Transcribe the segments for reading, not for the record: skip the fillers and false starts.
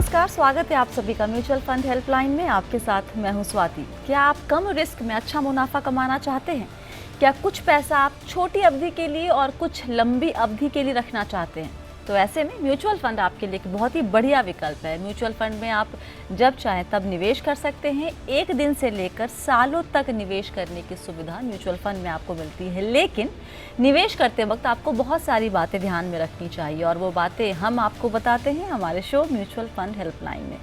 नमस्कार, स्वागत है आप सभी का म्यूचुअल फंड हेल्पलाइन में। आपके साथ मैं हूं स्वाति। क्या आप कम रिस्क में अच्छा मुनाफा कमाना चाहते हैं? क्या कुछ पैसा आप छोटी अवधि के लिए और कुछ लंबी अवधि के लिए रखना चाहते हैं? तो ऐसे में म्यूचुअल फंड आपके लिए एक बहुत ही बढ़िया विकल्प है। म्यूचुअल फंड में आप जब चाहें तब निवेश कर सकते हैं। एक दिन से लेकर सालों तक निवेश करने की सुविधा म्यूचुअल फंड में आपको मिलती है। लेकिन निवेश करते वक्त आपको बहुत सारी बातें ध्यान में रखनी चाहिए और वो बातें हम आपको बताते हैं हमारे शो म्यूचुअल फंड हेल्पलाइन में।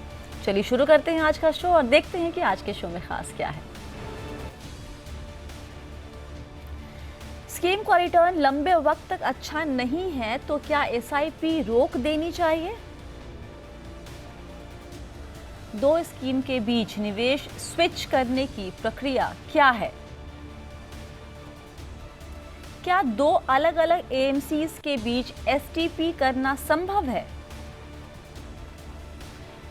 चलिए शुरू करते हैं आज का शो और देखते हैं कि आज के शो में खास क्या है। स्कीम का रिटर्न लंबे वक्त तक अच्छा नहीं है तो क्या एसआईपी रोक देनी चाहिए? दो स्कीम के बीच निवेश स्विच करने की प्रक्रिया क्या है? क्या दो अलग अलग एएमसीज के बीच एसटीपी करना संभव है?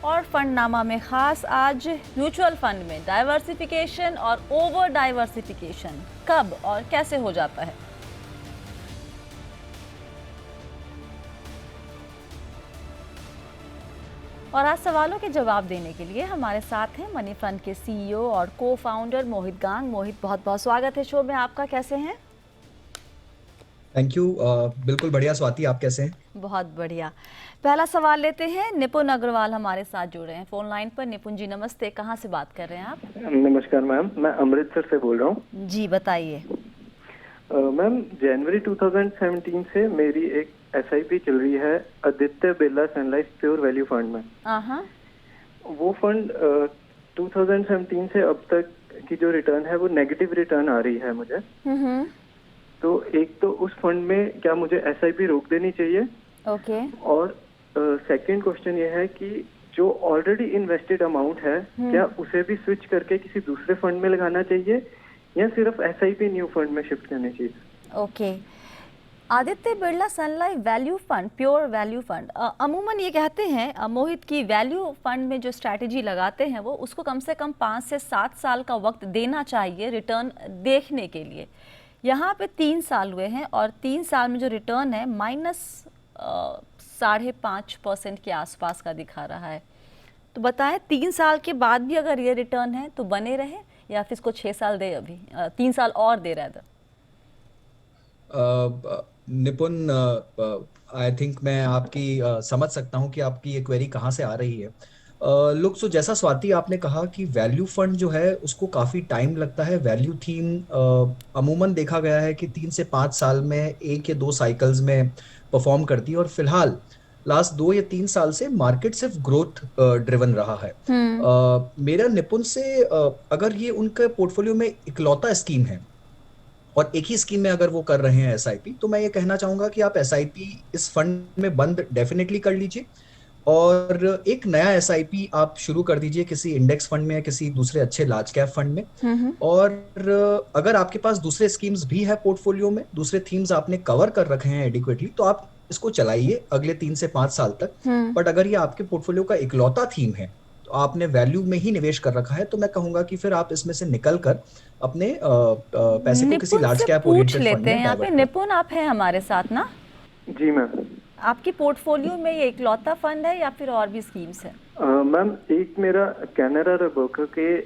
और फंडनामा में खास आज म्यूचुअल फंड में डाइवर्सिफिकेशन और ओवर डाइवर्सिफिकेशन कब और कैसे हो जाता है? और आज सवालों के जवाब देने के लिए हमारे साथ हैं मनी फंड के सीईओ और को फाउंडर मोहित गांग। मोहित, बहुत बहुत स्वागत है शो में आपका। कैसे हैं? Thank you. बिल्कुल बढ़िया स्वाति, आप कैसे हैं? बहुत बढ़िया। पहला सवाल लेते हैं। निपुण अग्रवाल हमारे साथ जुड़े हैं फोन लाइन पर। निपुण जी नमस्ते, कहाँ से बात कर रहे हैं आप? नमस्कार मैम, मैं अमृतसर से बोल रहा हूँ। जी बताइए। मैम, जनवरी 2017 से मेरी एक एसआईपी चल रही है Aditya Birla Sun life pure value fund में। वो फंड 2017 से अब तक की जो रिटर्न है वो नेगेटिव रिटर्न आ रही है मुझे। तो एक तो उस फंड में क्या मुझे एसआईपी रोक देनी चाहिए? ओके। और सेकंड क्वेश्चन ये है कि जो ऑलरेडी इन्वेस्टेड अमाउंट है क्या उसे भी स्विच करके किसी दूसरे फंड में लगाना चाहिए या सिर्फ एसआईपी न्यू फंड में शिफ्ट करनी चाहिए? Okay. Aditya Birla Sun Life value fund, pure value fund, अमूमन ये कहते हैं मोहित की वैल्यू फंड में जो स्ट्रैटेजी लगाते हैं वो उसको कम से कम 5 से 7 साल का वक्त देना चाहिए रिटर्न देखने के लिए। यहाँ पे 3 साल हुए हैं और 3 साल में जो रिटर्न है -5.5% के आसपास का दिखा रहा है। तो बताएं 3 साल के बाद भी अगर ये रिटर्न है तो बने रहे या फिर इसको 6 साल दे, अभी 3 साल और दे रहा है? निपुण, आई थिंक मैं आपकी समझ सकता हूं कि आपकी ये क्वेरी कहाँ से आ रही है। लुक, सो जैसा स्वाति आपने कहा कि वैल्यू फंड जो है उसको काफ़ी टाइम लगता है। वैल्यू थीम अमूमन देखा गया है कि 3 से 5 साल में 1 या 2 साइकिल्स में परफॉर्म करती है और फिलहाल लास्ट 2 या 3 साल से मार्केट सिर्फ ग्रोथ ड्रिवन रहा है। मेरा निपुण से अगर ये उनके पोर्टफोलियो में इकलौता स्कीम है और एक ही स्कीम में अगर वो कर रहे हैं एसआईपी, तो मैं ये कहना चाहूंगा कि आप एसआईपी इस फंड में बंद डेफिनेटली कर लीजिए और एक नया एसआईपी आप शुरू कर दीजिए किसी इंडेक्स फंड में या किसी दूसरे अच्छे लार्ज कैप फंड में। और अगर आपके पास दूसरे स्कीम्स भी है पोर्टफोलियो में, दूसरे थीम्स आपने कवर कर रखे हैं एडिक्वेटली, तो आप इसको चलाइए अगले 3 से 5 साल तक। बट अगर ये आपके पोर्टफोलियो का इकलौता थीम है, तो आपने वैल्यू में ही निवेश कर रखा है, तो मैं कहूंगा कि फिर आप इसमें से निकल कर अपने पैसे को किसी निपुण लार्ज से कैप पूछ ओरिएंटेड फंड लेते में हैं। यहाँ पे डाइवर्ट निपुण आप हैं हमारे साथ ना? जी मैम। आपकी पोर्टफोलियो में ये इकलौता फंड है या फिर और भी स्कीम्स है? मैम, एक मेरा कैनरा रोबेको के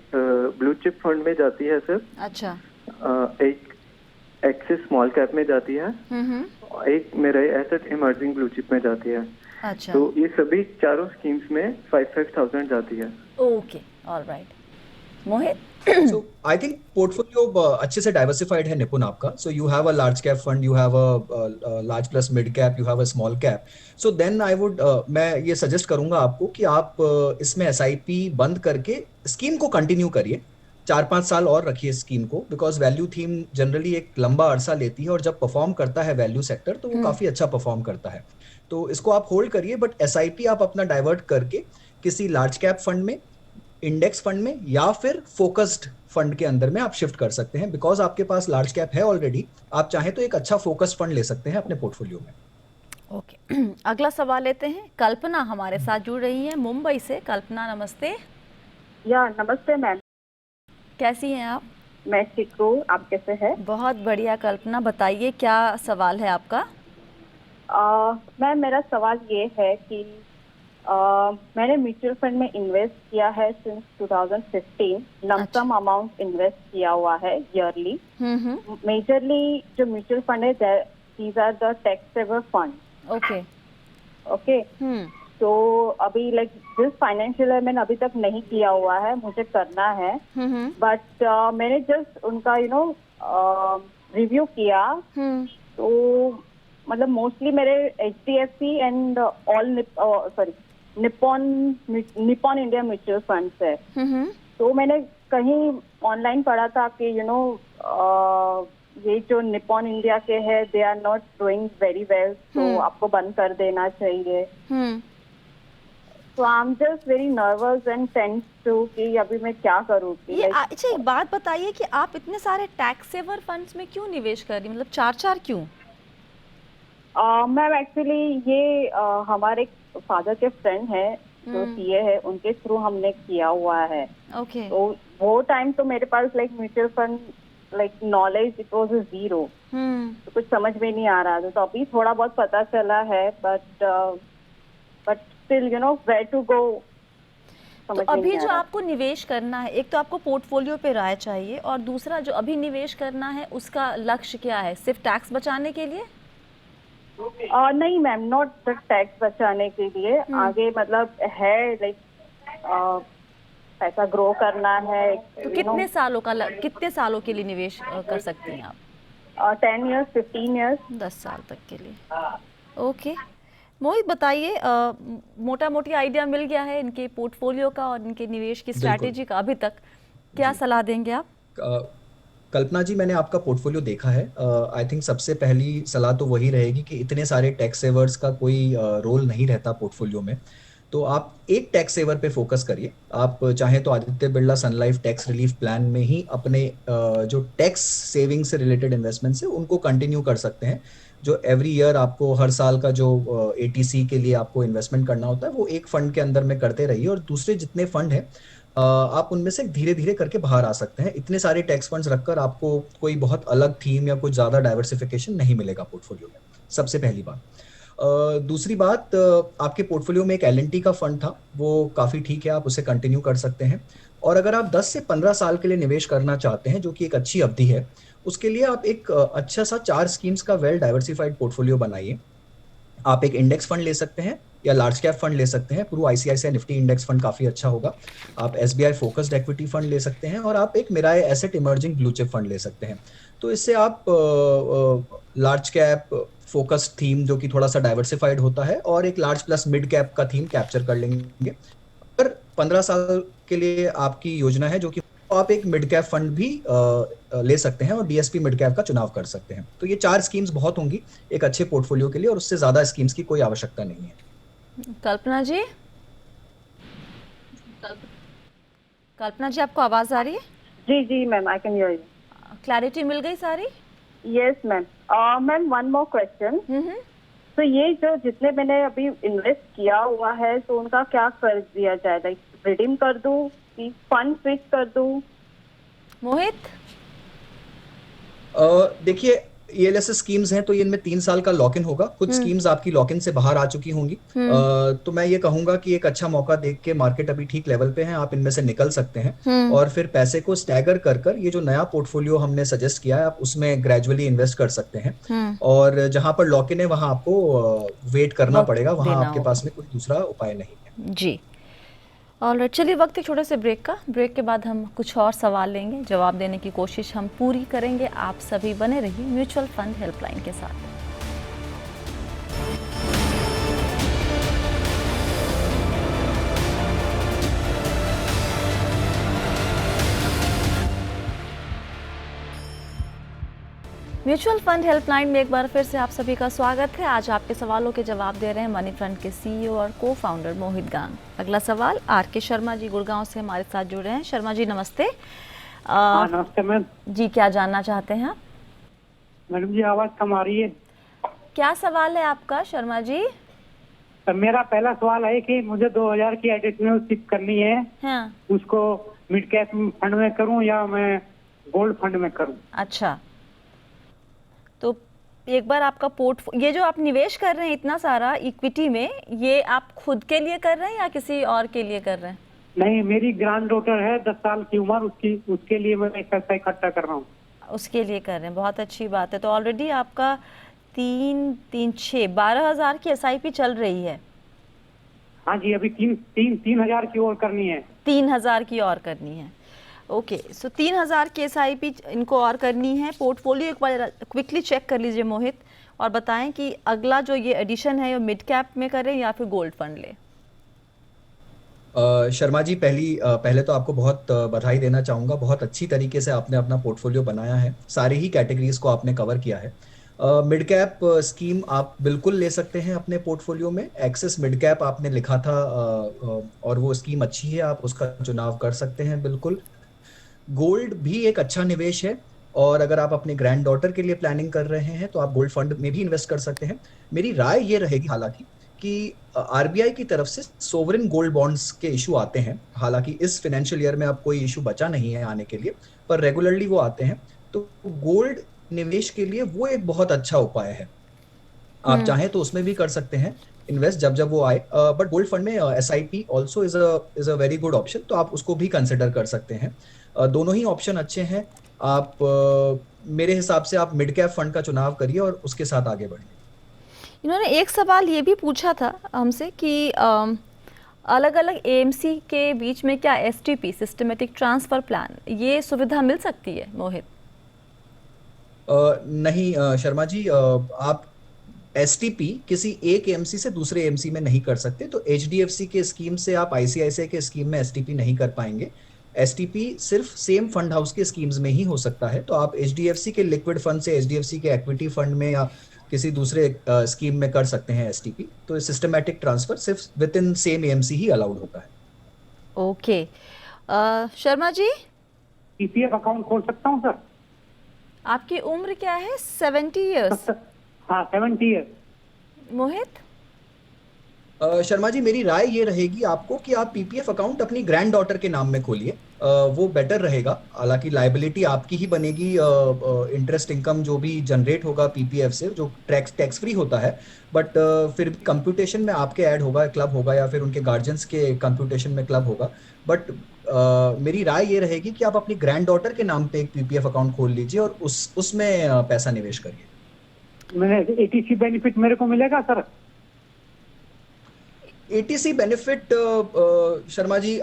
ब्लू चिप फंड में जाती है सर। अच्छा। एक एक्सिस स्मॉल कैप में जाती है, एक मेरा एसेट इमर्जिंग ब्लू चिप में जाती है। अच्छा। तो ये सभी चारों स्कीम्स में 5,000 जाती है। Okay, alright. Mohit? So I think portfolio अच्छे से डाइवर्सिफाइड है निपुण आपका। So you have a large cap fund, you have a large plus mid cap, you have a small cap. So then I would, मैं ये suggest करूंगा आपको कि आप इसमें एसआईपी बंद करके स्कीम को कंटिन्यू करिए, 4-5 साल और रखिए स्कीम को, बिकॉज वैल्यू थीम जनरली एक लंबा अरसा लेती है और जब परफॉर्म करता है वैल्यू सेक्टर तो वो काफी अच्छा परफॉर्म करता है। तो इसको आप होल्ड करिए, बट एसआईपी आप अपना डाइवर्ट करके किसी लार्ज कैप फंड में, इंडेक्स फंड में या फिर फोकस्ड फंड के अंदर में आप शिफ्ट कर सकते हैं। बिकॉज आपके पास लार्ज कैप है ऑलरेडी, आप चाहें तो एक अच्छा फोकस्ड फंड ले सकते हैं अपने पोर्टफोलियो में। ओके। अगला सवाल लेते हैं। कल्पना हमारे साथ जुड़ रही हैं मुंबई से। कल्पना नमस्ते। या नमस्ते मैम, कैसी हैं आप? मैं ठीक हूँ, आप कैसे हैं? बहुत बढ़िया। कल्पना बताइए क्या सवाल है आपका? मैम, मेरा सवाल ये है कि मैंने म्यूचुअल फंड में इन्वेस्ट किया है सिंस 2015। लमसम अमाउंट इन्वेस्ट किया हुआ है ईयरली। मेजरली जो म्यूचुअल फंड है these are the tax saver fund. Okay. तो अभी लाइक जिस फाइनेंशियल ईयर मैंने अभी तक नहीं किया हुआ है, मुझे करना है। बट मैंने जस्ट उनका रिव्यू किया, तो मतलब मोस्टली मेरे HDFC and Nippon India mutual funds है। तो मैंने कहीं ऑनलाइन पढ़ा था कि ये जो निप्पॉन इंडिया के है they are not doing very well, तो आपको बंद कर देना चाहिए। तो I am just very nervous and tense too कि अभी मैं क्या करूँ। अच्छा, एक बात बताइए कि आप इतने सारे टैक्स सेवर फंड्स में क्यों निवेश कर रही, मतलब चार क्यों? मैम एक्चुअली ये हमारे फादर के फ्रेंड है जो CA है, उनके थ्रू हमने किया हुआ है। ओके। तो वो टाइम तो मेरे पास like mutual fund knowledge it was zero, तो कुछ समझ में नहीं आ रहा था। तो अभी थोड़ा बहुत पता चला है, but still where to go. तो अभी जो आपको निवेश करना है, एक तो आपको पोर्टफोलियो पे राय चाहिए, और दूसरा जो अभी निवेश करना है उसका लक्ष्य क्या है? सिर्फ टैक्स बचाने के लिए? नहीं मैम, नॉट द टैक्स बचाने के लिए। आगे मतलब है लाइक पैसा ग्रो करना है। तो कितने सालों के लिए निवेश कर सकती हैं आप? 10 years, 15 years, 10 साल तक के लिए। ओके। मोहित बताइए, मोटा मोटी आइडिया मिल गया है इनके पोर्टफोलियो का और इनके निवेश की स्ट्रैटेजी का। अभी तक क्या सलाह देंगे आप? कल्पना जी, मैंने आपका पोर्टफोलियो देखा है। आई थिंक सबसे पहली सलाह तो वही रहेगी कि इतने सारे टैक्स सेवर्स का कोई रोल नहीं रहता पोर्टफोलियो में। तो आप एक टैक्स सेवर पे फोकस करिए। आप चाहें तो Aditya Birla Sun life tax relief plan में ही अपने जो टैक्स सेविंग से रिलेटेड इन्वेस्टमेंट्स है उनको कंटिन्यू कर सकते हैं। जो एवरी ईयर आपको हर साल का जो ATC के लिए आपको इन्वेस्टमेंट करना होता है वो एक फंड के अंदर में करते रहिए, और दूसरे जितने फंड है आप उनमें से धीरे धीरे करके बाहर आ सकते हैं। इतने सारे टैक्स फंड्स रखकर आपको कोई बहुत अलग थीम या कुछ ज़्यादा डाइवर्सिफिकेशन नहीं मिलेगा पोर्टफोलियो में, सबसे पहली बात। दूसरी बात, आपके पोर्टफोलियो में एक L&T का फंड था, वो काफ़ी ठीक है, आप उसे कंटिन्यू कर सकते हैं। और अगर आप 10 से 15 साल के लिए निवेश करना चाहते हैं, जो कि एक अच्छी अवधि है, उसके लिए आप एक अच्छा सा 4 स्कीम्स का वेल डाइवर्सिफाइड पोर्टफोलियो बनाइए। आप एक इंडेक्स फंड ले सकते हैं या लार्ज कैप फंड ले सकते हैं। Pru ICICI Nifty index fund काफ़ी अच्छा होगा। आप SBI फोकस्ड इक्विटी फंड ले सकते हैं, और आप एक Mirae asset emerging blue chip fund ले सकते हैं। तो इससे आप लार्ज कैप फोकस्ड थीम जो कि थोड़ा सा डाइवर्सिफाइड होता है, और एक लार्ज प्लस मिड कैप का थीम कैप्चर कर लेंगे। अगर 15 साल के लिए आपकी योजना है, जो कि आप एक मिड कैप फंड भी ले सकते हैं और BSP मिड कैप का चुनाव कर सकते हैं। तो ये 4 स्कीम्स बहुत होंगी एक अच्छे पोर्टफोलियो के लिए, और उससे ज्यादा स्कीम्स की कोई आवश्यकता नहीं है। कल्पना जी, आपको आवाज आ रही है? जी ma'am, I can hear you. Clarity मिल गई सारी? Yes ma'am. Ma'am, one more question. तो ये जो जितने मैंने अभी इन्वेस्ट किया हुआ है, तो उनका क्या कर दिया जाए? लाइक रिडीम कर दूं कि फंड स्विच कर दूं? मोहित, देखिए, ELSS स्कीम्स हैं तो इनमें 3 साल का लॉक इन होगा। कुछ स्कीम्स आपकी लॉक इन से बाहर आ चुकी होंगी। तो मैं ये कहूंगा कि एक अच्छा मौका देख के, मार्केट अभी ठीक लेवल पे है, आप इनमें से निकल सकते हैं और फिर पैसे को स्टैगर कर ये जो नया पोर्टफोलियो हमने सजेस्ट किया है, आप उसमें ग्रेजुअली इन्वेस्ट कर सकते हैं। और जहां पर लॉक इन है वहां आपको वेट करना पड़ेगा, वहां आपके पास में कोई दूसरा उपाय नहीं है। जी, ऑलराइट, चलिए वक्त एक छोटे से ब्रेक के बाद हम कुछ और सवाल लेंगे, जवाब देने की कोशिश हम पूरी करेंगे। आप सभी बने रहिए म्यूचुअल फंड हेल्पलाइन के साथ। म्यूचुअल फंड हेल्पलाइन में एक बार फिर से आप सभी का स्वागत है। आज आपके सवालों के जवाब दे रहे हैं मनी फ्रंट के CEO और को-फाउंडर मोहित गांग। अगला सवाल RK शर्मा जी गुड़गांव से हमारे साथ जुड़े हैं। शर्मा जी नमस्ते। नमस्ते मैम जी, क्या जानना चाहते हैं आप? मैडम जी, आवाज कम आ रही है। क्या सवाल है आपका शर्मा जी? मेरा पहला सवाल है कि मुझे 2000 की एडिशनल शिप करनी है। हाँ। उसको मिड कैप फंड में करूं या मैं गोल्ड फंड में करूं? अच्छा, तो एक बार आपका ये जो आप निवेश कर रहे हैं इतना सारा इक्विटी में, ये आप खुद के लिए कर रहे हैं या किसी और के लिए कर रहे हैं? नहीं, मेरी ग्रैंड डॉटर है 10 साल की उम्र, उसके लिए मैं पैसा इकट्ठा कर रहा हूँ। उसके लिए कर रहे हैं, बहुत अच्छी बात है। तो ऑलरेडी आपका 12,000 की SIP चल रही है। हाँ जी, अभी 3,000 की और करनी है। 3,000 की और करनी है। ओके, सो 3,000 की SIP इनको और करनी है। पोर्टफोलियो एक बार क्विकली चेक कर लीजिए मोहित, और बताएं कि अगला जो ये एडिशन है, ये मिड कैप में करें या फिर गोल्ड फंड ले। शर्मा जी, पहले तो आपको बहुत बधाई देना चाहूँगा। बहुत अच्छी तरीके से आपने अपना पोर्टफोलियो बनाया है, सारी ही कैटेगरीज को आपने कवर किया है। मिड कैप स्कीम आप बिल्कुल ले सकते हैं अपने पोर्टफोलियो में। एक्सिस मिड कैप आपने लिखा था और वो स्कीम अच्छी है, आप उसका चुनाव कर सकते हैं बिल्कुल। गोल्ड भी एक अच्छा निवेश है, और अगर आप अपने ग्रैंड डॉटर के लिए प्लानिंग कर रहे हैं तो आप गोल्ड फंड में भी इन्वेस्ट कर सकते हैं। मेरी राय ये रहेगी हालांकि कि RBI की तरफ से सोवरेन गोल्ड बॉन्ड्स के इशू आते हैं। हालांकि इस फाइनेंशियल ईयर में अब कोई इशू बचा नहीं है आने के लिए, पर रेगुलरली वो आते हैं। तो गोल्ड निवेश के लिए वो एक बहुत अच्छा उपाय है। आप चाहें तो उसमें भी कर सकते हैं इन्वेस्ट जब वो आए। बट गोल्ड फंड में SIP also is a very good option, तो आप उसको भी कंसिडर कर सकते हैं। दोनों ही ऑप्शन अच्छे हैं। आप मेरे हिसाब से आप मिड कैप फंड का चुनाव करिए और उसके साथ आगे बढ़िए। इन्होंने एक सवाल ये भी पूछा था हमसे कि अलग अलग AMC के बीच में क्या STP सिस्टमेटिक ट्रांसफर प्लान, ये सुविधा मिल सकती है मोहित? नहीं शर्मा जी, आप STP किसी एक AMC से दूसरे AMC में नहीं कर सकते। तो HDFC के स्कीम से आप ICICI के स्कीम में STP नहीं कर पाएंगे। STP सिर्फ सेम फंड हाउस के स्कीम्स में ही हो सकता है। तो आप HDFC के लिक्विड फंड से HDFC के इक्विटी फंड में या किसी दूसरे स्कीम में कर सकते हैं STP। तो सिस्टमैटिक ट्रांसफर सिर्फ with in same AMC he allowed होता है। Okay, Sharma ji, PPF account खोल सकता हूँ सर? आपकी उम्र क्या है? 70 ईयर्स? हाँ, 70 ईयर्स। मोहित? शर्मा जी, मेरी राय ये रहेगी आपको कि आप PPF अकाउंट अपनी ग्रैंड डॉटर के नाम में खोलिए, वो बेटर रहेगा। हालांकि लाइबिलिटी आपकी ही बनेगी, इंटरेस्ट इनकम जो भी जनरेट होगा PPF से, जो टैक्स फ्री होता है, बट फिर कंप्यूटेशन में आपके ऐड होगा, क्लब होगा, या फिर उनके गार्जियंस के कंप्यूटेशन में क्लब होगा। बट मेरी राय ये रहेगी कि आप अपनी ग्रैंड डॉटर के नाम पे एक PPF अकाउंट खोल लीजिए और उसमें पैसा निवेश करिए। मैंने ATC बेनिफिट मेरे को मिलेगा sir? ATC benefit Sharma ji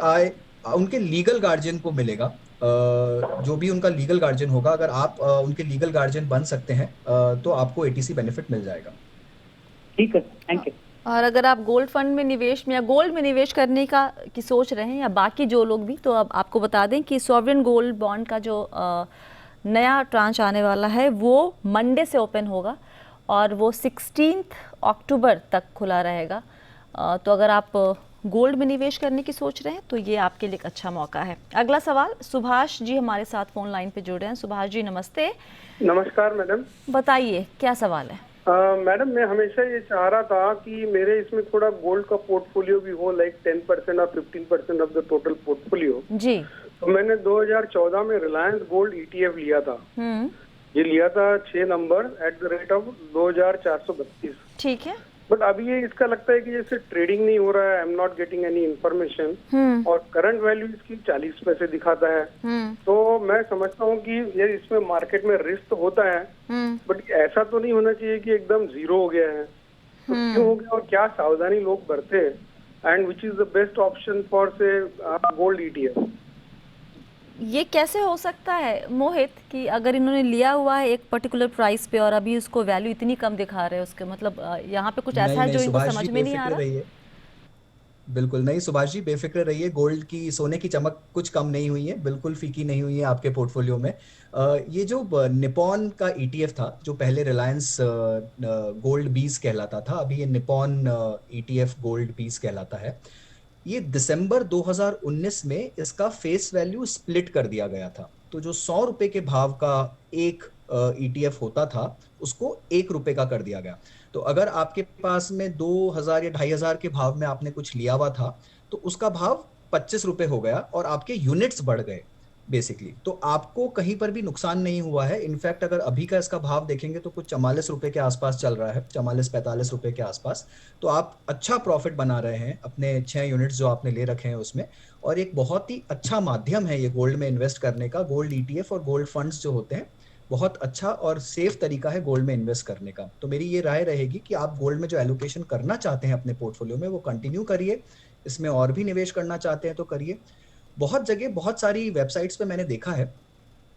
उनके लीगल गार्जियन को मिलेगा। जो भी उनका लीगल गार्जियन होगा, अगर आप उनके लीगल गार्जियन बन सकते हैं तो आपको ATC बेनिफिट मिल जाएगा। ठीक है, थैंक यू। और अगर आप गोल्ड फंड में निवेश में या गोल्ड में निवेश करने की सोच रहे हैं, या बाकी जो लोग भी, तो अब आपको बता दें कि सॉवरेन गोल्ड बॉन्ड का जो नया ट्रांच आने वाला है वो मंडे से ओपन होगा और वो 16 अक्टूबर तक खुला रहेगा। तो अगर आप गोल्ड में निवेश करने की सोच रहे हैं तो ये आपके लिए एक अच्छा मौका है। अगला सवाल, सुभाष जी हमारे साथ फोन लाइन पे जुड़े हैं। सुभाष जी नमस्ते। नमस्कार मैडम, बताइए क्या सवाल है? मैडम, मैं हमेशा ये चाह रहा था कि मेरे इसमें थोड़ा गोल्ड का पोर्टफोलियो भी हो, लाइक 10% और 15% ऑफ द टोटल पोर्टफोलियो जी। तो मैंने 2014 में रिलायंस गोल्ड ETF लिया था। ये लिया था 6 number at the rate of 2432। ठीक है। बट अभी ये इसका लगता है कि जैसे ट्रेडिंग नहीं हो रहा है, I am not getting any information, और करंट वैल्यू इसकी 40 पैसे दिखाता है। तो मैं समझता हूँ कि ये इसमें मार्केट में रिस्क तो होता है, बट ऐसा तो नहीं होना चाहिए कि एकदम जीरो हो गया है। तो क्यों हो गया और क्या सावधानी लोग बरते, and which is the best option for से गोल्ड ETF? ये कैसे हो सकता है मोहित कि अगर इन्होंने लिया हुआ है एक पर्टिकुलर प्राइस पे और अभी उसको वैल्यू इतनी कम दिखा रहे हैं, उसके मतलब यहाँ पे कुछ ऐसा है जो इनको समझ में नहीं आ रहा? बिल्कुल नहीं सुभाष जी, बेफिक्र रहिए। गोल्ड की, सोने की चमक कुछ कम नहीं हुई है, बिल्कुल फीकी नहीं हुई है आपके पोर्टफोलियो में। ये जो निपॉन का ETF था, जो पहले रिलायंस गोल्ड 20 कहलाता था, अभी ये निपॉन ETF गोल्ड 20 कहलाता है। ये दिसंबर 2019 में इसका फेस वैल्यू स्प्लिट कर दिया गया था। तो जो 100 रुपए के भाव का एक ETF होता था, उसको 1 रुपए का कर दिया गया। तो अगर आपके पास में 2000 या 2500 के भाव में आपने कुछ लिया हुआ था, तो उसका भाव 25 रुपए हो गया और आपके यूनिट्स बढ़ गए। बेसिकली। तो आपको कहीं पर भी नुकसान नहीं हुआ है। इनफैक्ट अगर अभी का इसका भाव देखेंगे तो कुछ 44 रुपए के आसपास चल रहा है, 44-45 रुपए के आसपास। तो आप अच्छा प्रॉफिट बना रहे हैं अपने 6 यूनिट्स जो आपने ले रखे हैं उसमें। और एक बहुत ही अच्छा माध्यम है ये गोल्ड में इन्वेस्ट करने का। गोल्ड ETF और गोल्ड फंड्स जो होते हैं, बहुत अच्छा और सेफ तरीका है गोल्ड में इन्वेस्ट करने का। तो मेरी ये राय रहेगी कि आप गोल्ड में जो एलोकेशन करना चाहते हैं अपने पोर्टफोलियो में, वो कंटिन्यू करिए। इसमें और भी निवेश करना चाहते हैं तो करिए। बहुत जगह, बहुत सारी वेबसाइट्स पे मैंने देखा है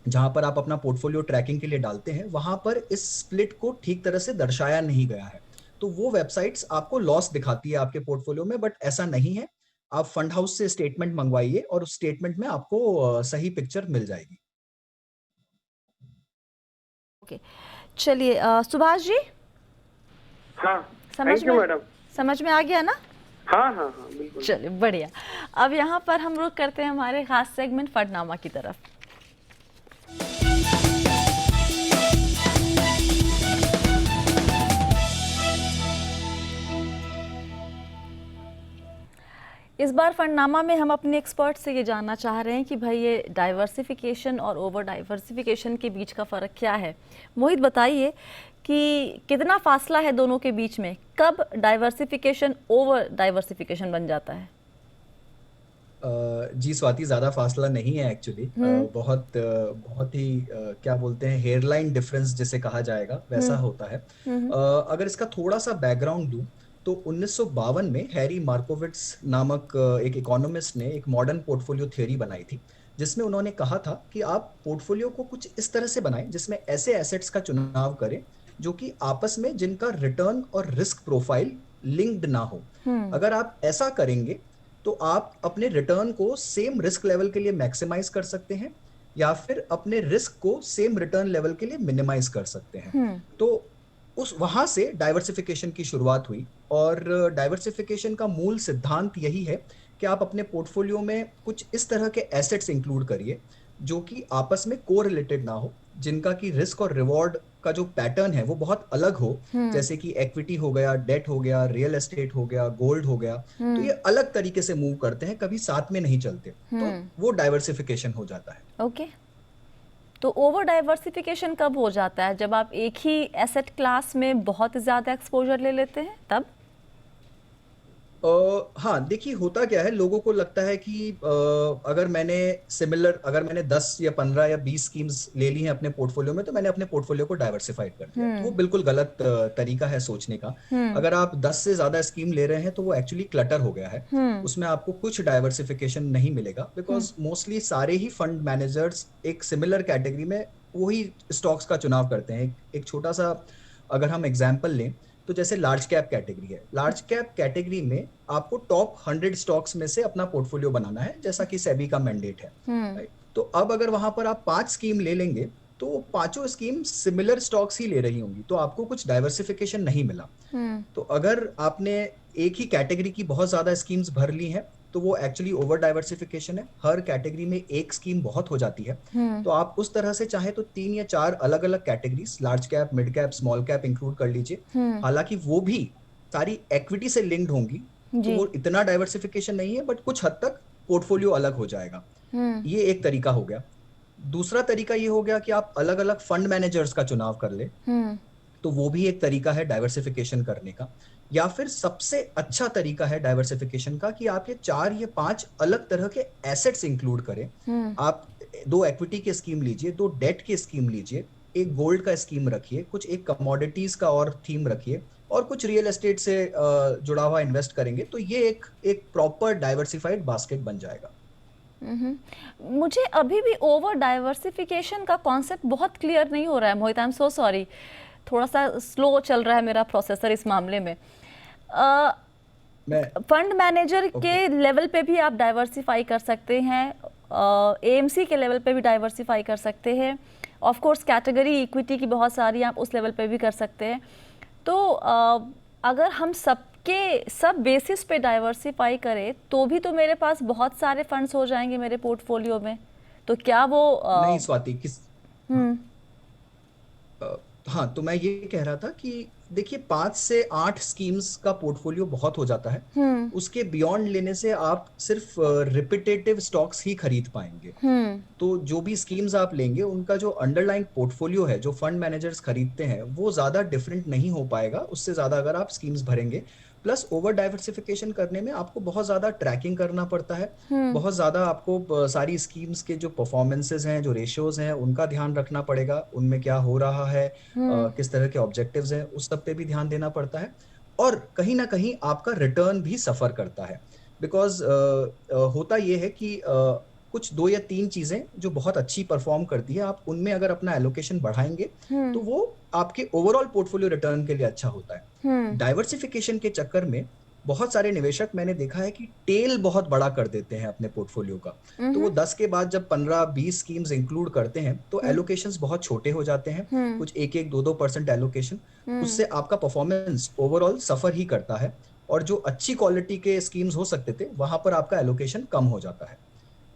जहां पर आप अपना पोर्टफोलियो ट्रैकिंग के लिए डालते हैं, वहां पर इस स्प्लिट को ठीक तरह से दर्शाया नहीं गया है। तो वो वेबसाइट्स आपको लॉस दिखाती है आपके पोर्टफोलियो में, बट ऐसा नहीं है। आप फंड हाउस से स्टेटमेंट मंगवाइए और उस स्टेटमेंट में आपको सही पिक्चर मिल जाएगी। ओके, चलिए सुभाष जी। हाँ, थैंक यू मैडम। समझ में आ गया ना? हाँ हाँ हाँ, बिल्कुल। चलिए, बढ़िया। अब यहाँ पर हम रुक करते हैं हमारे खास सेगमेंट फंडनामा की तरफ। इस बार फंडनामा में हम अपने एक्सपर्ट से ये जानना चाह रहे हैं कि भाई ये डाइवर्सिफिकेशन और ओवर डाइवर्सिफिकेशन के बीच का फ़र्क क्या है। मोहित बताइए कि कितना फासला है दोनों के बीच में, कब डाइवर्सिफिकेशन ओवर डाइवर्सिफिकेशन बन जाता है? जी स्वाति, ज़्यादा फासला नहीं है एक्चुअली। बहुत ही क्या बोलते हैं, हेयरलाइन डिफरेंस जिसे कहा जाएगा वैसा होता है। अगर इसका थोड़ा सा बैकग्राउंड दूं तो 1952 में हैरी मार्कोविट्स नामक एक इकोनॉमिस्ट ने एक मॉडर्न पोर्टफोलियो थ्योरी बनाई थी, जिसमें उन्होंने कहा था कि आप पोर्टफोलियो को कुछ इस तरह से बनाएं जिसमें ऐसे एसेट्स का चुनाव करें जो कि आपस में जिनका रिटर्न और रिस्क प्रोफाइल लिंक्ड ना हो। अगर आप ऐसा करेंगे तो आप अपने रिटर्न को सेम रिस्क लेवल के लिए मैक्सिमाइज कर सकते हैं या फिर अपने रिस्क को सेम रिटर्न लेवल के लिए मिनिमाइज कर सकते हैं। तो उस वहां से डाइवर्सिफिकेशन की शुरुआत हुई और डाइवर्सिफिकेशन का मूल सिद्धांत यही है कि आप अपने पोर्टफोलियो में कुछ इस तरह के एसेट्स इंक्लूड करिए जो कि आपस में कोरिलेटेड ना हो, जिनका की रिस्क और रिवॉर्ड का जो पैटर्न है वो बहुत अलग हो। जैसे कि इक्विटी हो गया, डेट हो गया, रियल एस्टेट हो गया, गोल्ड हो गया। तो ये अलग तरीके से मूव करते हैं, कभी साथ में नहीं चलते। तो वो डाइवर्सिफिकेशन हो जाता है। ओके, तो ओवर डाइवर्सिफिकेशन कब हो जाता है? जब आप एक ही एसेट क्लास में बहुत ज़्यादा एक्सपोजर ले लेते हैं तब? हाँ, देखिए होता क्या है, लोगों को लगता है कि अगर मैंने 10 या 15 या 20 स्कीम्स ले ली हैं अपने पोर्टफोलियो में तो मैंने अपने पोर्टफोलियो को डाइवर्सिफाइड कर दिया। तो वो बिल्कुल गलत तरीका है सोचने का। अगर आप 10 से ज्यादा स्कीम ले रहे हैं तो वो एक्चुअली क्लटर हो गया है। उसमें आपको कुछ डाइवर्सिफिकेशन नहीं मिलेगा, बिकॉज मोस्टली सारे ही फंड मैनेजर्स एक सिमिलर कैटेगरी में वही स्टॉक्स का चुनाव करते हैं। एक छोटा सा अगर हम एग्जाम्पल लें तो जैसे लार्ज कैप कैटेगरी है, लार्ज कैप कैटेगरी में आपको टॉप 100 स्टॉक्स में से अपना पोर्टफोलियो बनाना है, जैसा कि सेबी का मैंडेट है। राइट? तो अब अगर वहां पर आप 5 स्कीम ले लेंगे तो पांचों स्कीम सिमिलर स्टॉक्स ही ले रही होंगी, तो आपको कुछ डाइवर्सिफिकेशन नहीं मिला। तो अगर आपने एक ही कैटेगरी की बहुत ज्यादा स्कीम्स भर ली हैं तो वो एक्चुअली ओवर डाइवर्सिफिकेशन है। हर कैटेगरी में एक स्कीम बहुत हो जाती है। तो आप उस तरह से चाहे तो 3 या 4 अलग अलग categories, large cap, mid cap, small cap include कर लीजिए। हालांकि वो भी सारी इक्विटी से लिंक्ड होंगी, तो वो इतना डाइवर्सिफिकेशन नहीं है, बट कुछ हद तक पोर्टफोलियो अलग हो जाएगा। ये एक तरीका हो गया। दूसरा तरीका ये हो गया कि आप अलग अलग फंड मैनेजर्स का चुनाव कर ले, तो वो भी एक तरीका है डाइवर्सिफिकेशन करने का। या फिर सबसे अच्छा तरीका है डाइवर्सिफिकेशन का कि आप ये 4 या 5 अलग तरह के एसेट्स इंक्लूड करें। आप 2 इक्विटी की स्कीम लीजिए, 2 डेट की स्कीम लीजिए, एक गोल्ड का स्कीम रखिए, कुछ एक कमोडिटीज का और थीम रखिए और कुछ रियल एस्टेट से जुड़ा हुआ इन्वेस्ट करेंगे, तो ये एक प्रॉपर डाइवर्सिफाइड बास्केट बन जाएगा। मुझे अभी भी ओवर डाइवर्सिफिकेशन का कॉन्सेप्ट बहुत क्लियर नहीं हो रहा है मोहित, आई एम सो सॉरी, थोड़ा सा स्लो चल रहा है मेरा प्रोसेसर इस मामले में। फंड मैनेजर के लेवल पे भी आप डाइवर्सिफाई कर सकते हैं, एएमसी के लेवल पे भी डाइवर्सिफाई कर सकते हैं, ऑफ कोर्स कैटेगरी इक्विटी की बहुत सारी आप उस लेवल पे भी कर सकते हैं। तो अगर हम सब बेसिस पे डाइवर्सिफाई करें तो भी तो मेरे पास बहुत सारे फंड्स हो जाएंगे मेरे पोर्टफोलियो में, तो क्या वो नहीं स्वाति, हाँ, तो मैं ये कह रहा था कि देखिए 5 से 8 स्कीम्स का पोर्टफोलियो बहुत हो जाता है। उसके बियॉन्ड लेने से आप सिर्फ रिपीटेटिव स्टॉक्स ही खरीद पाएंगे। तो जो भी स्कीम्स आप लेंगे उनका जो अंडरलाइंग पोर्टफोलियो है, जो फंड मैनेजर्स खरीदते हैं, वो ज्यादा डिफरेंट नहीं हो पाएगा उससे ज्यादा अगर आप स्कीम्स भरेंगे। प्लस ओवर डाइवर्सिफिकेशन करने में आपको बहुत ज्यादा ट्रैकिंग करना पड़ता है, बहुत ज्यादा आपको सारी स्कीम्स के जो परफॉर्मेंसेस हैं, जो रेशियोज हैं, उनका ध्यान रखना पड़ेगा, उनमें क्या हो रहा है, किस तरह के ऑब्जेक्टिव्स हैं, उस सब पे भी ध्यान देना पड़ता है। और कहीं ना कहीं आपका रिटर्न भी सफर करता है, बिकॉज होता ये है कि कुछ 2 या 3 चीजें जो बहुत अच्छी परफॉर्म करती है, आप उनमें अगर अपना एलोकेशन बढ़ाएंगे तो वो आपके ओवरऑल पोर्टफोलियो रिटर्न के लिए अच्छा होता है। डाइवर्सिफिकेशन के चक्कर में बहुत सारे निवेशक मैंने देखा है कि टेल बहुत बड़ा कर देते हैं अपने पोर्टफोलियो का। तो वो 10 के बाद जब 15-20 स्कीम्स इंक्लूड करते हैं तो एलोकेशंस बहुत छोटे हो जाते हैं, कुछ 1-1, 2-2% एलोकेशन। उससे आपका परफॉर्मेंस ओवरऑल सफर ही करता है, और जो अच्छी क्वालिटी के स्कीम्स हो सकते थे वहां पर आपका एलोकेशन कम हो जाता है।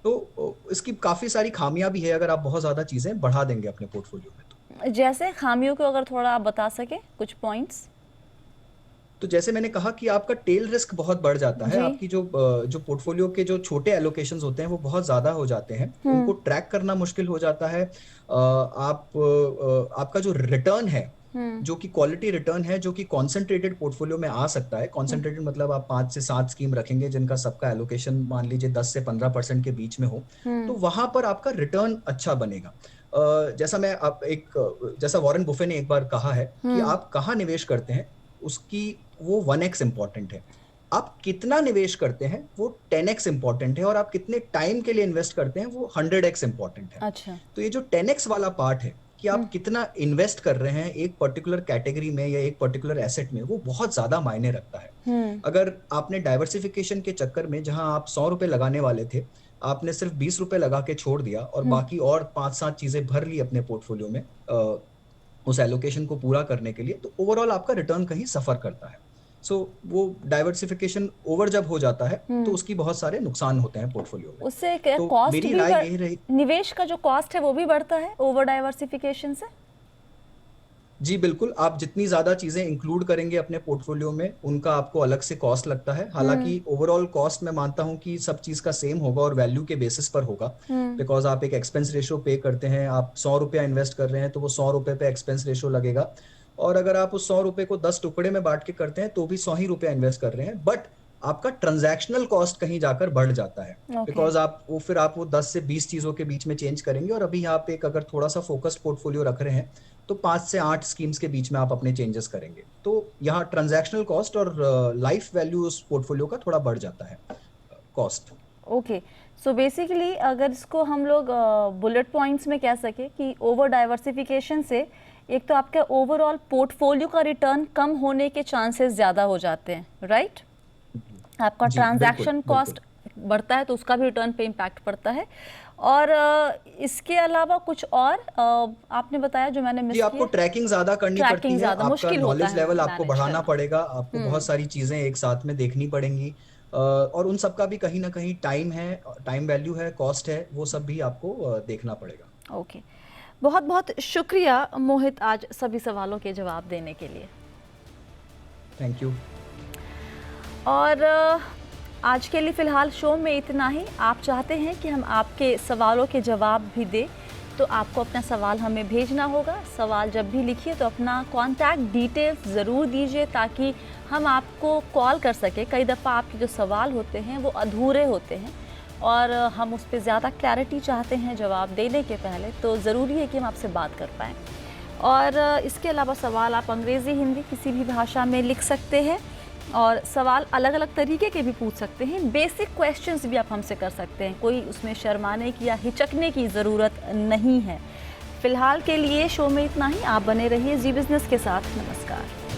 तो इसकी काफी सारी खामियां भी है अगर आप बहुत ज्यादा चीजें बढ़ा देंगे अपने पोर्टफोलियो में। तो जैसे खामियों को अगर थोड़ा आप बता सके कुछ पॉइंट्स। तो जैसे मैंने कहा कि आपका टेल रिस्क बहुत बढ़ जाता है, आपकी जो पोर्टफोलियो के जो छोटे एलोकेशंस होते हैं वो बहुत ज्यादा हो जाते हैं, उनको ट्रैक करना मुश्किल हो जाता है। आपका जो रिटर्न है, जो कि क्वालिटी रिटर्न है, जो कि कॉन्सेंट्रेटेड पोर्टफोलियो में आ सकता है। कॉन्सेंट्रेटेड मतलब आप 5 से 7 स्कीम रखेंगे जिनका सबका एलोकेशन मान लीजिए 10 से 15% के बीच में हो, तो वहां पर आपका रिटर्न अच्छा बनेगा। जैसा वॉरेन बुफे ने एक बार कहा है कि आप कहाँ निवेश करते हैं उसकी वो 1x इंपॉर्टेंट है, आप कितना निवेश करते हैं वो 10x इंपॉर्टेंट है, और आप कितने टाइम के लिए इन्वेस्ट करते हैं वो 100x इंपॉर्टेंट है। अच्छा। तो ये जो 10x वाला पार्ट है कि आप कितना इन्वेस्ट कर रहे हैं एक पर्टिकुलर कैटेगरी में या एक पर्टिकुलर एसेट में, वो बहुत ज्यादा मायने रखता है। अगर आपने डाइवर्सिफिकेशन के चक्कर में जहां आप 100 रुपए लगाने वाले थे, आपने सिर्फ 20 रुपए लगा के छोड़ दिया और बाकी और 5-7 चीजें भर ली अपने पोर्टफोलियो में उस एलोकेशन को पूरा करने के लिए, तो ओवरऑल आपका रिटर्न कहीं सफर करता है। वो डाइवर्सिफिकेशन ओवर जब हो जाता है तो उसकी बहुत सारे नुकसान होते हैं पोर्टफोलियो में। उससे तो कॉस्ट मेरी भी राय यही रही, निवेश का जो कॉस्ट है वो भी बढ़ता है ओवर डाइवर्सिफिकेशन से। जी बिल्कुल, आप जितनी ज्यादा चीजें इंक्लूड करेंगे अपने पोर्टफोलियो में उनका आपको अलग से कॉस्ट लगता है। हालांकि ओवरऑल कॉस्ट मैं मानता हूं कि सब चीज का सेम होगा और वैल्यू के बेसिस पर होगा, बिकॉज आप एक एक्सपेंस रेशियो पे करते हैं। आप 100 रुपया इन्वेस्ट कर रहे हैं तो वो 100 रुपए पे एक्सपेंस रेशियो लगेगा, और अगर आप उस 100 रुपए को 10 टुकड़े में बांट के करते हैं तो भी 100 ही रुपया इन्वेस्ट कर रहे हैं, बट आपका ट्रांजैक्शनल कॉस्ट कहीं जाकर बढ़ जाता है, बिकॉज आप वो 10 से 20 चीजों के बीच में चेंज करेंगे, और अभी आप एक अगर थोड़ा सा फोकस्ड पोर्टफोलियो रख रहे हैं तो 5 से 8 स्कीम्स के बीच में आप अपने चेंजेस करेंगे, तो यहाँ ट्रांजैक्शनल कॉस्ट और लाइफ वैल्यू उस पोर्टफोलियो का थोड़ा बढ़ जाता है कॉस्ट। ओके, सो बेसिकली अगर इसको हम लोग बुलेट पॉइंट्स में कह सके कि ओवर डाइवर्सिफिकेशन से एक तो आपका ओवरऑल पोर्टफोलियो का रिटर्न कम होने के चांसेस ज़्यादा हो जाते हैं, राइट? आपका ट्रांजैक्शन कॉस्ट बढ़ता है तो उसका भी रिटर्न पे इम्पैक्ट पड़ता है। और इसके अलावा कुछ और आपने बताया जो मैंने मिस किया, आपको ट्रैकिंग ज्यादा करनी पड़ती है, आपका नॉलेज लेवल आपको बढ़ाना पड़ेगा, आपको बहुत सारी चीजें एक साथ में देखनी पड़ेंगी, और उन सब का भी कहीं ना कहीं टाइम वैल्यू है, कॉस्ट है, वो सब भी आपको देखना पड़ेगा। ओके, बहुत बहुत शुक्रिया मोहित आज सभी सवालों के जवाब देने के लिए। Thank you. और आज के लिए फ़िलहाल शो में इतना ही। आप चाहते हैं कि हम आपके सवालों के जवाब भी दें तो आपको अपना सवाल हमें भेजना होगा। सवाल जब भी लिखिए तो अपना कॉन्टैक्ट डिटेल्स ज़रूर दीजिए ताकि हम आपको कॉल कर सकें। कई दफ़ा आपके जो सवाल होते हैं वो अधूरे होते हैं और हम उस पर ज़्यादा क्लैरिटी चाहते हैं जवाब देने के पहले, तो ज़रूरी है कि हम आपसे बात कर पाएँ। और इसके अलावा सवाल आप अंग्रेज़ी, हिंदी किसी भी भाषा में लिख सकते हैं और सवाल अलग अलग तरीके के भी पूछ सकते हैं। बेसिक क्वेश्चंस भी आप हमसे कर सकते हैं, कोई उसमें शर्माने की या हिचकने की ज़रूरत नहीं है। फ़िलहाल के लिए शो में इतना ही। आप बने रहिए जी बिज़नेस के साथ। नमस्कार।